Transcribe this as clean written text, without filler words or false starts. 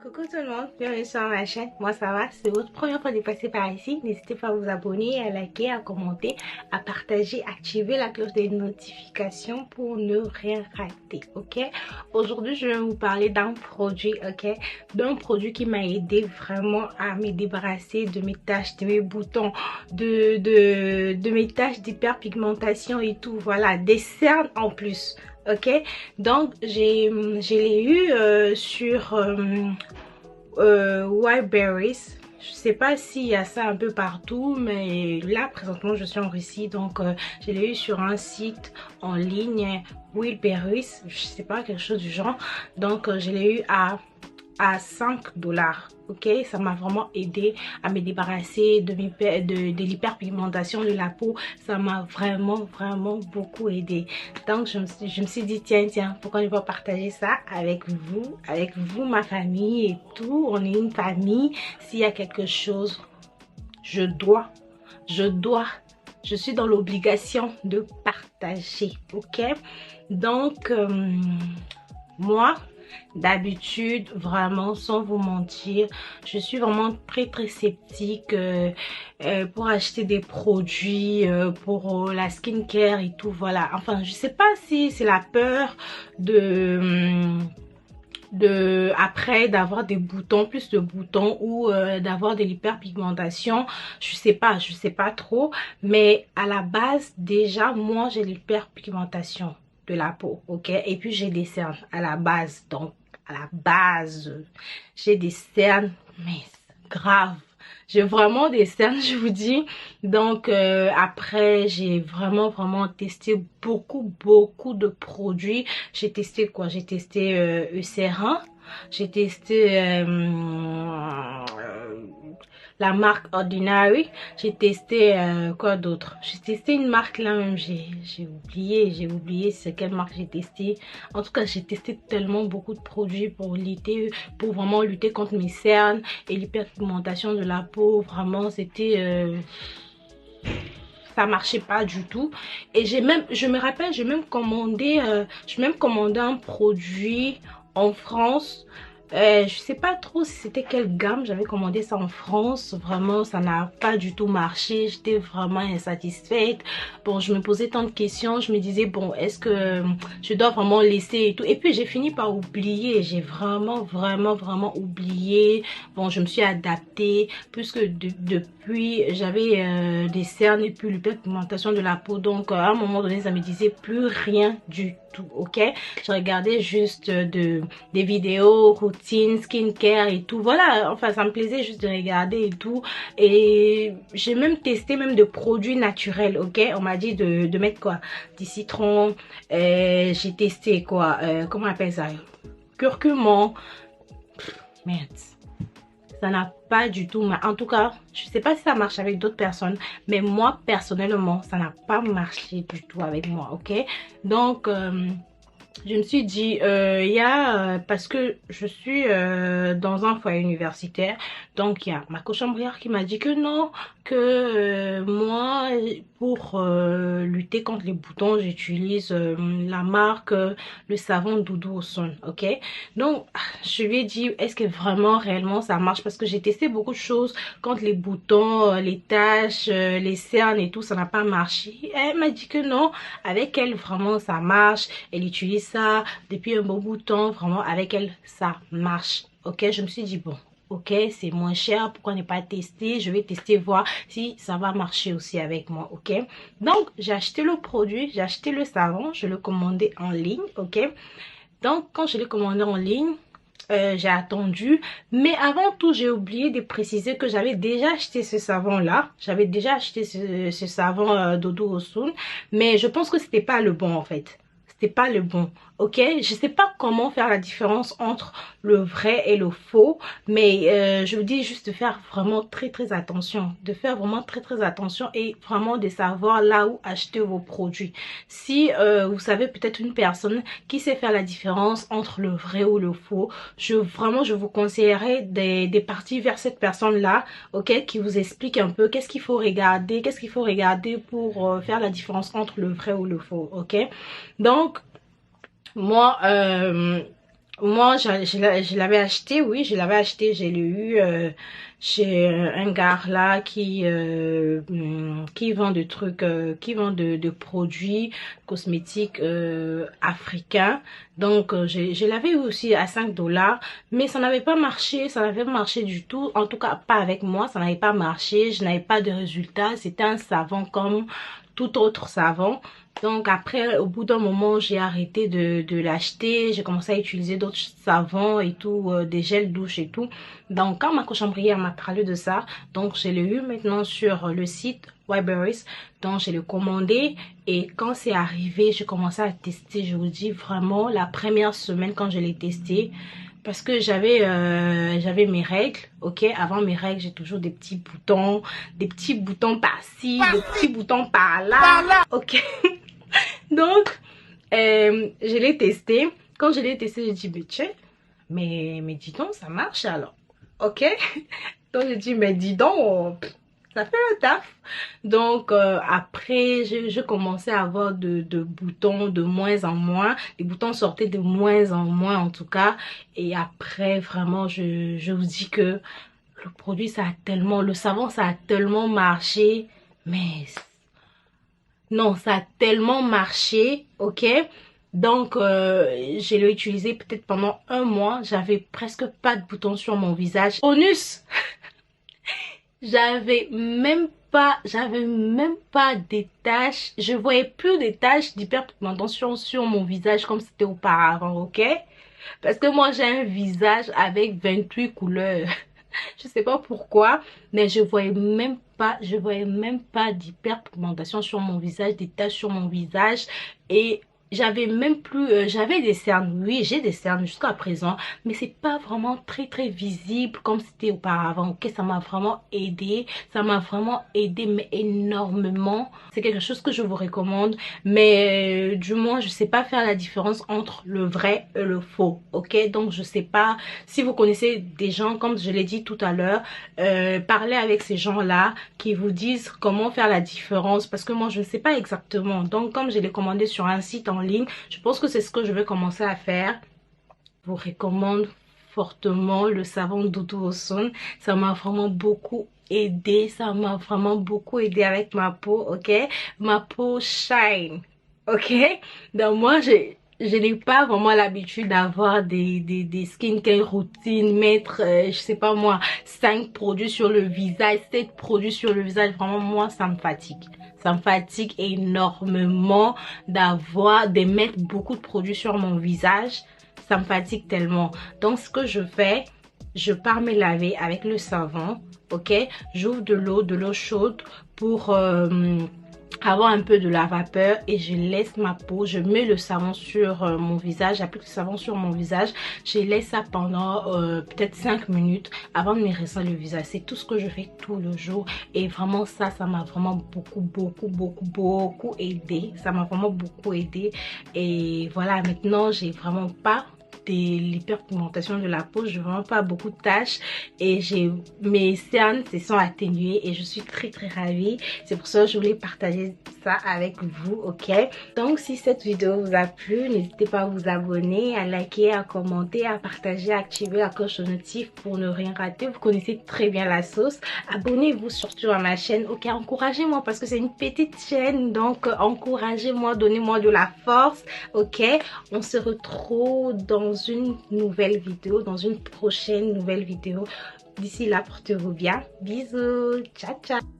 Coucou tout le monde, bienvenue sur ma chaîne. Moi ça va, c'est votre première fois de passer par ici. N'hésitez pas à vous abonner, à liker, à commenter, à partager, activer la cloche des notifications pour ne rien rater, ok? Aujourd'hui je vais vous parler d'un produit, ok? D'un produit qui m'a aidé vraiment à me débarrasser de mes taches, de mes boutons, de mes taches d'hyperpigmentation et tout, voilà, des cernes en plus. Ok, donc je l'ai eu sur Wildberries. Je sais pas s'il y a ça un peu partout, mais là présentement je suis en Russie, donc je l'ai eu sur un site en ligne, Wildberries, je sais pas, quelque chose du genre. Donc je l'ai eu à 5 $. Ok, ça m'a vraiment aidé à me débarrasser de l'hyperpigmentation de la peau. Ça m'a vraiment beaucoup aidé. Donc je me suis dit tiens, pourquoi ne pas partager ça avec vous ma famille et tout. On est une famille. S'il y a quelque chose, je suis dans l'obligation de partager. Ok, donc moi d'habitude, vraiment sans vous mentir, je suis vraiment très sceptique pour acheter des produits pour la skincare et tout, voilà. Enfin, je sais pas si c'est la peur après d'avoir des boutons, plus de boutons, ou d'avoir de l'hyperpigmentation. Je sais pas trop, mais à la base déjà moi j'ai l'hyperpigmentation de la peau, ok, et puis j'ai des cernes à la base. Donc à la base j'ai des cernes, mais grave, j'ai vraiment des cernes, je vous dis. Donc après j'ai vraiment testé beaucoup de produits. J'ai testé quoi? J'ai testé Eucerin, j'ai testé la marque Ordinary, j'ai testé quoi d'autre? J'ai testé une marque là même, j'ai oublié c'est quelle marque j'ai testé. En tout cas j'ai testé tellement beaucoup de produits pour vraiment lutter contre mes cernes et l'hyperpigmentation de la peau. Vraiment c'était ça marchait pas du tout. Et je me rappelle, j'ai même commandé un produit en France. Je sais pas trop si c'était quelle gamme. J'avais commandé ça en France. Vraiment ça n'a pas du tout marché. J'étais vraiment insatisfaite. Bon, je me posais tant de questions. Je me disais bon, est-ce que je dois vraiment laisser et tout. Et puis j'ai fini par oublier. J'ai vraiment oublié. Bon, je me suis adaptée puisque depuis j'avais des cernes et puis l'hyperpigmentation de la peau. Donc à un moment donné ça me disait plus rien du tout. Ok, je regardais juste des vidéos routine skincare et tout, voilà. Enfin ça me plaisait juste de regarder et tout. Et j'ai même testé même de produits naturels. Ok, on m'a dit de mettre quoi, du citron, j'ai testé quoi, comment on appelle ça, curcuma. Merde, ça n'a pas du tout, en tout cas je sais pas si ça marche avec d'autres personnes, mais moi personnellement ça n'a pas marché du tout avec moi. Ok, donc je me suis dit parce que je suis dans un foyer universitaire, donc il y a ma cochambrière qui m'a dit que non, que moi pour lutter contre les boutons j'utilise la marque le savon Doudou au son. Ok, donc je lui ai dit est-ce que vraiment réellement ça marche, parce que j'ai testé beaucoup de choses contre les boutons, les taches, les cernes et tout, ça n'a pas marché. Elle m'a dit que non, avec elle vraiment ça marche, elle utilise ça depuis un bon bout de temps, vraiment avec elle ça marche. Ok, je me suis dit bon, ok, c'est moins cher, pourquoi ne pas tester? Je vais tester, voir si ça va marcher aussi avec moi. Ok, donc j'ai acheté le produit, j'ai acheté le savon, je l'ai commandé en ligne. Ok, donc quand je l'ai commandé en ligne, j'ai attendu, mais avant tout j'ai oublié de préciser que j'avais déjà acheté ce savon là, j'avais déjà acheté ce savon Dodo Osun, mais je pense que c'était pas le bon en fait, c'était pas le bon. Ok, je sais pas comment faire la différence entre le vrai et le faux, mais je vous dis juste de faire vraiment très attention, de faire vraiment très attention, et vraiment de savoir là où acheter vos produits. Si vous savez peut-être une personne qui sait faire la différence entre le vrai ou le faux, je vous conseillerais des parties vers cette personne là, ok, qui vous explique un peu qu'est-ce qu'il faut regarder pour faire la différence entre le vrai ou le faux. Ok, donc moi Moi, je l'avais acheté, oui, je l'avais acheté, je l'ai eu chez un gars là qui vend de trucs, qui vend de produits cosmétiques africains. Donc, je l'avais eu aussi à 5 $, mais ça n'avait pas marché, ça n'avait pas marché du tout. En tout cas, pas avec moi, ça n'avait pas marché, je n'avais pas de résultat. C'était un savon comme tout autre savon. Donc après, au bout d'un moment, j'ai arrêté de l'acheter. J'ai commencé à utiliser d'autres savons et tout, des gels douche et tout. Donc quand ma cochonbrière m'a parlé de ça, donc je l'ai eu maintenant sur le site Wildberries. Donc je l'ai commandé et quand c'est arrivé, j'ai commencé à tester. Je vous dis vraiment, la première semaine quand je l'ai testé, parce que j'avais mes règles, ok. Avant mes règles, j'ai toujours des petits boutons par-ci, des petits boutons par-là, ok. Donc, je l'ai testé. Quand je l'ai testé, j'ai dit, mais tiens, mais dis donc, ça marche alors. Ok? Donc, j'ai dit, mais dis donc, ça fait le taf. Donc, après, je commençais à avoir de boutons de moins en moins. Les boutons sortaient de moins en moins, en tout cas. Et après, vraiment, je vous dis que le produit, le savon, ça a tellement marché. Mais non, ça a tellement marché, ok? Donc, je l'ai utilisé peut-être pendant un mois. J'avais presque pas de boutons sur mon visage. Bonus, j'avais même pas des taches. Je voyais plus des taches d'hyperpigmentation sur mon visage comme c'était auparavant, ok? Parce que moi, j'ai un visage avec 28 couleurs. Je sais pas pourquoi, mais je voyais même pas d'hyperpigmentation sur mon visage, des taches sur mon visage. Et j'avais même plus, j'avais des cernes, oui, j'ai des cernes jusqu'à présent, mais c'est pas vraiment très visible comme c'était auparavant, ok. Ça m'a vraiment aidé, mais énormément. C'est quelque chose que je vous recommande, mais du moins je sais pas faire la différence entre le vrai et le faux, ok. Donc je sais pas si vous connaissez des gens, comme je l'ai dit tout à l'heure, parlez avec ces gens là qui vous disent comment faire la différence, parce que moi je ne sais pas exactement. Donc comme je l'ai commandé sur un site en ligne, je pense que c'est ce que je vais commencer à faire. Je vous recommande fortement le savon Doudou Osun. Ça m'a vraiment beaucoup aidé, ça m'a vraiment beaucoup aidé avec ma peau, ok. Ma peau shine, ok. Donc moi je n'ai pas vraiment l'habitude d'avoir des skincare routines, mettre, je sais pas moi, 5 produits sur le visage, 7 produits sur le visage. Vraiment, moi, ça me fatigue. Ça me fatigue énormément de mettre beaucoup de produits sur mon visage. Ça me fatigue tellement. Donc, ce que je fais, je pars me laver avec le savon, ok. J'ouvre de l'eau chaude pour avoir un peu de la vapeur et je laisse ma peau, je mets le savon sur mon visage, j'applique le savon sur mon visage, je laisse ça pendant peut-être 5 minutes avant de me rincer le visage. C'est tout ce que je fais tout le jour et vraiment ça m'a vraiment beaucoup aidé. Ça m'a vraiment beaucoup aidé et voilà, maintenant j'ai vraiment pas l'hyperpigmentation de la peau, je n'ai vraiment pas beaucoup de taches et mes cernes se sont atténuées et je suis très ravie. C'est pour ça que je voulais partager ça avec vous, ok. Donc si cette vidéo vous a plu, n'hésitez pas à vous abonner, à liker, à commenter, à partager, à activer la cloche de notif pour ne rien rater. Vous connaissez très bien la sauce. Abonnez-vous surtout à ma chaîne, ok. Encouragez-moi parce que c'est une petite chaîne, donc encouragez-moi, donnez-moi de la force, ok. On se retrouve dans une nouvelle vidéo, dans une prochaine nouvelle vidéo. D'ici là, portez-vous bien. Bisous. Ciao, ciao.